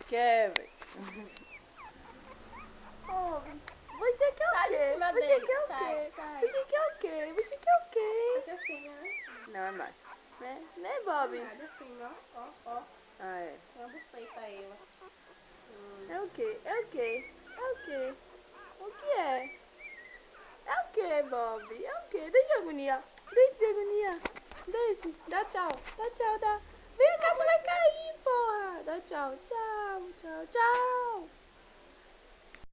quer, velho? Oh, Você quer o sai quê? de cima Você dele. quer o Sai, quê? sai. Você quer o quê? Você quer o quê? Faz assim, né? Não, é mais. Né, Bob? Nada assim, ó. Ah, é. Uma bufeta ela. É o quê? É o quê? É o quê? O que é? É o quê, Bob? É o quê? Deixa de agonia. Deixa de agonia. Deixa. Dá tchau. Dá tchau, dá. Vem cá, você vai cair, porra. Dá tchau. Tchau, tchau.